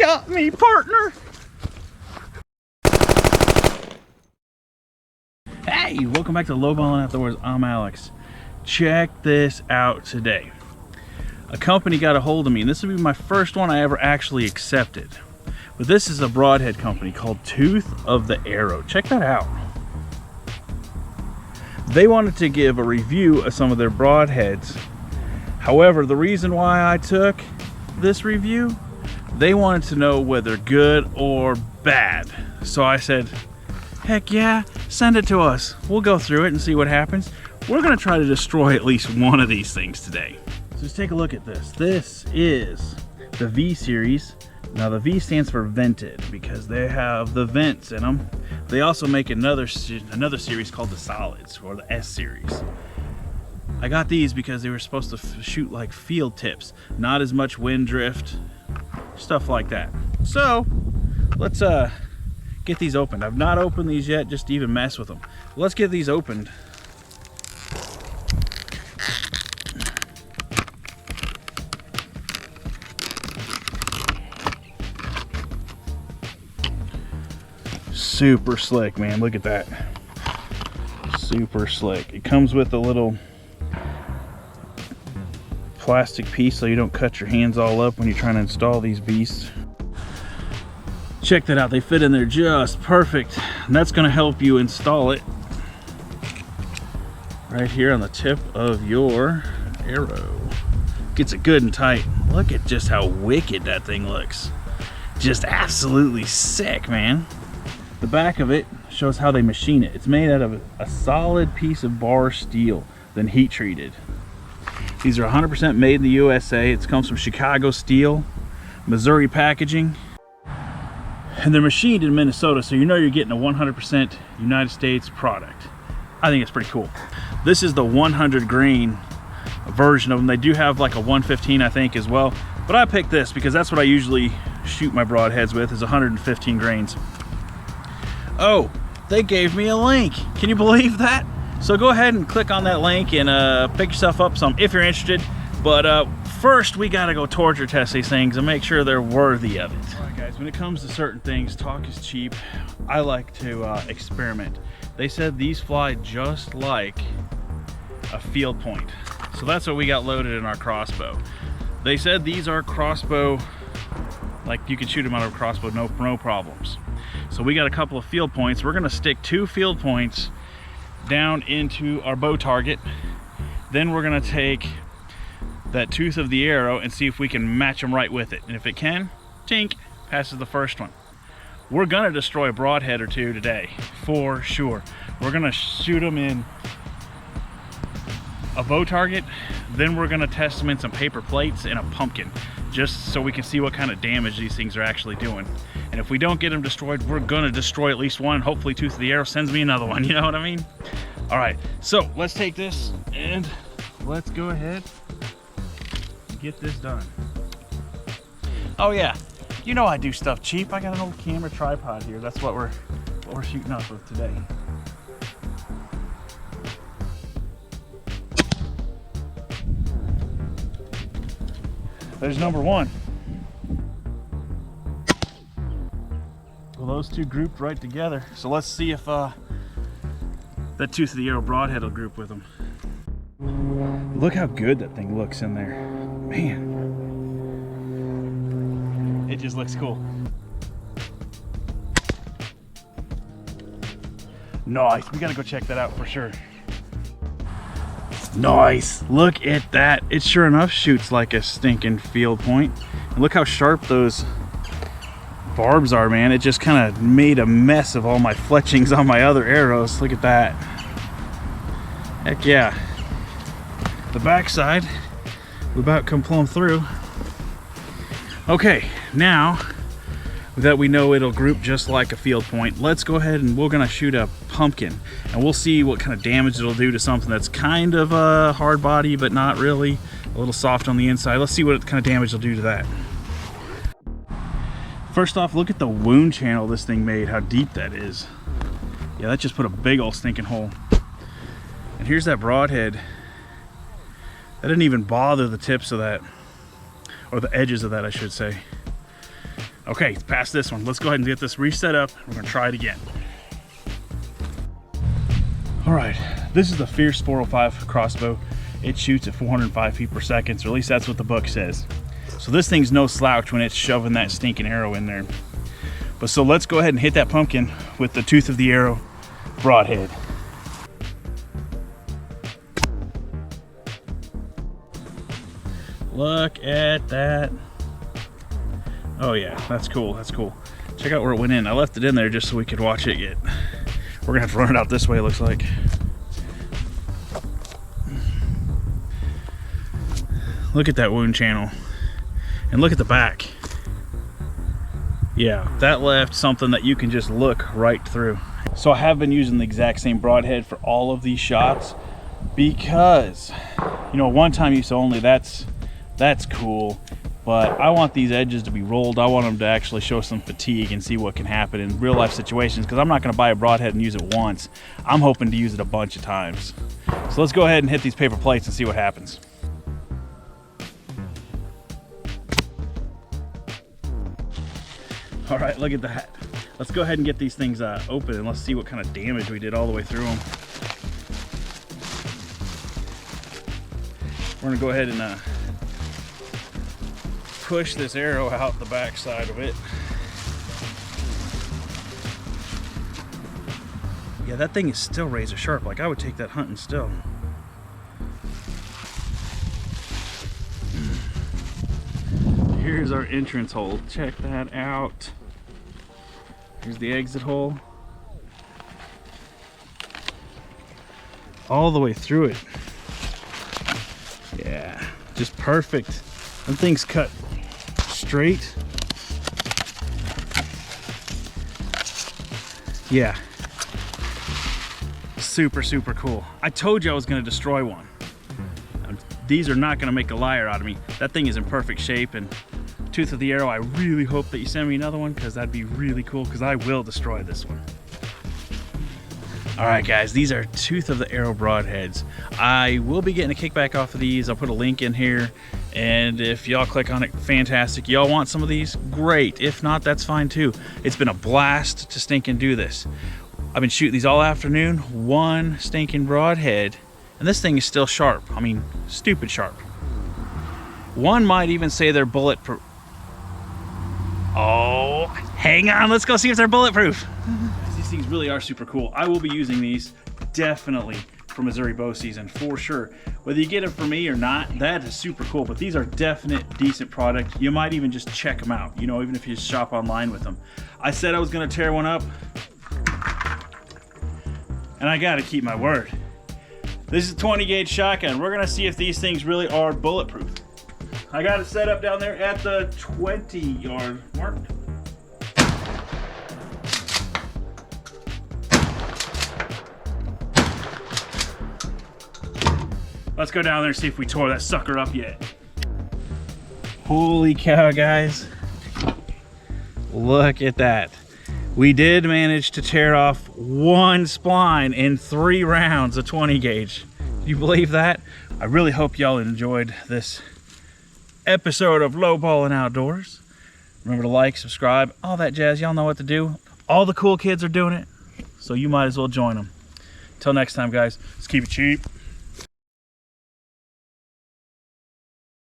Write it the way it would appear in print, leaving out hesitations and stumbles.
got me, partner. Hey, welcome back to Lowballing Outdoors. I'm Alex. Check this out today. A company got a hold of me, and this will be my first one I ever actually accepted. But this is a broadhead company called Tooth of the Arrow. Check that out. They wanted to give a review of some of their broadheads. However, the reason why I took this review, they wanted to know whether good or bad. So I said, heck yeah, send it to us. We'll go through it and see what happens. We're gonna try to destroy at least one of these things today. So just take a look at this. This is the V series. Now the V stands for vented because they have the vents in them. They also make another series called the solids, or the S series. I got these because they were supposed to shoot like field tips, not as much wind drift, stuff like that. So let's get these opened. I've not opened these yet, just to even mess with them. Let's get these opened. Super slick, man. Look at that. Super slick. It comes with a little plastic piece so you don't cut your hands all up when you're trying to install these beasts. Check that out. They fit in there just perfect. And that's going to help you install it right here on the tip of your arrow. Gets it good and tight. Look at just how wicked that thing looks. Just absolutely sick, man. The back of it shows how they machine it. It's made out of a solid piece of bar steel, then heat treated. These are 100% made in the USA. It comes from Chicago steel, Missouri packaging, and they're machined in Minnesota, so you know you're getting a 100% United States product. I think it's pretty cool. This is the 100 grain version of them. They do have like a 115, I think, as well, but I picked this because that's what I usually shoot my broadheads with, is 115 grains. Oh, they gave me a link. Can you believe that? So go ahead and click on that link and pick yourself up some if you're interested. But first, we gotta go torture test these things and make sure they're worthy of it. All right, guys, when it comes to certain things, talk is cheap. I like to experiment. They said these fly just like a field point. So that's what we got loaded in our crossbow. They said these are crossbow, like you can shoot them out of a crossbow, no problems. So we got a couple of field points. We're gonna stick 2 field points down into our bow target. Then we're gonna take that tooth of the arrow and see if we can match them right with it. And if it can, tink, passes the first one. We're gonna destroy a broadhead or two today, for sure. We're gonna shoot them in a bow target, then we're gonna test them in some paper plates and a pumpkin, just so we can see what kind of damage these things are actually doing. And if we don't get them destroyed, we're gonna destroy at least one. Hopefully Tooth of the Arrow sends me another one, you know what I mean? All right, so let's take this and let's go ahead and get this done. Oh yeah, you know I do stuff cheap. I got an old camera tripod here. That's what we're shooting off of today. There's number one. Well, those two grouped right together. So let's see if that Tooth of the Arrow broadhead will group with them. Look how good that thing looks in there. Man. It just looks cool. Nice. We gotta go check that out for sure. Nice. Look at that. It sure enough shoots like a stinking field point. And look how sharp those barbs are, man. It just kind of made a mess of all my fletchings on my other arrows. Look at that. Heck yeah. The backside will about come plumb through. Okay, now that we know it'll group just like a field point, let's go ahead and we're gonna shoot a pumpkin and we'll see what kind of damage it'll do to something that's kind of a hard body but not really, a little soft on the inside. Let's see what kind of damage it'll do to that. First off, look at the wound channel this thing made, how deep that is. Yeah, that just put a big old stinking hole. And here's that broadhead. That didn't even bother the tips of that, or the edges of that, I should say. Okay, past this one. Let's go ahead and get this reset up. We're gonna try it again. All right, this is the Fierce 405 crossbow. It shoots at 405 feet per second, or at least that's what the book says. So this thing's no slouch when it's shoving that stinking arrow in there. But so let's go ahead and hit that pumpkin with the tooth of the arrow broadhead. Look at that. Oh yeah, that's cool, that's cool. Check out where it went in. I left it in there just so we could watch it get. We're gonna have to run it out this way, it looks like. Look at that wound channel. And look at the back. Yeah, that left something that you can just look right through. So I have been using the exact same broadhead for all of these shots because, you know, one time use only, that's cool. But I want these edges to be rolled. I want them to actually show some fatigue and see what can happen in real life situations, because I'm not gonna buy a broadhead and use it once. I'm hoping to use it a bunch of times. So let's go ahead and hit these paper plates and see what happens. All right, look at that. Let's go ahead and get these things open and let's see what kind of damage we did all the way through them. We're gonna go ahead and push this arrow out the back side of it. Yeah, that thing is still razor sharp. Like, I would take that hunting still. Here's our entrance hole. Check that out. Here's the exit hole. All the way through it. Yeah, just perfect. That thing's cut straight. Yeah. Super, super cool. I told you I was gonna destroy one. These are not gonna make a liar out of me. That thing is in perfect shape, and tooth of the arrow, I really hope that you send me another one, because that'd be really cool, because I will destroy this one. All right, guys, these are tooth of the arrow broadheads. I will be getting a kickback off of these. I'll put a link in here, and if y'all click on it, fantastic. Y'all want some of these? Great. If not, that's fine too. It's been a blast to stinking do this. I've been shooting these all afternoon, one stinking broadhead, and this thing is still sharp. I mean, stupid sharp. One might even say they're bulletproof. Oh, hang on, let's go see if they're bulletproof. These things really are super cool. I will be using these definitely for Missouri bow season, for sure. Whether you get them from me or not, that is super cool, but these are definite decent product. You might even just check them out, you know, even if you just shop online with them. I said I was gonna tear one up, and I gotta keep my word. This is a 20 gauge shotgun. We're gonna see if these things really are bulletproof. I got it set up down there at the 20-yard mark. Let's go down there and see if we tore that sucker up yet. Holy cow, guys. Look at that. We did manage to tear off one spline in 3 rounds of 20 gauge. Do you believe that? I really hope y'all enjoyed this episode of Lowballing Outdoors. Remember to like, subscribe, all that jazz. Y'all know what to do. All the cool kids are doing it, so you might as well join them. Till next time, guys, let's keep it cheap.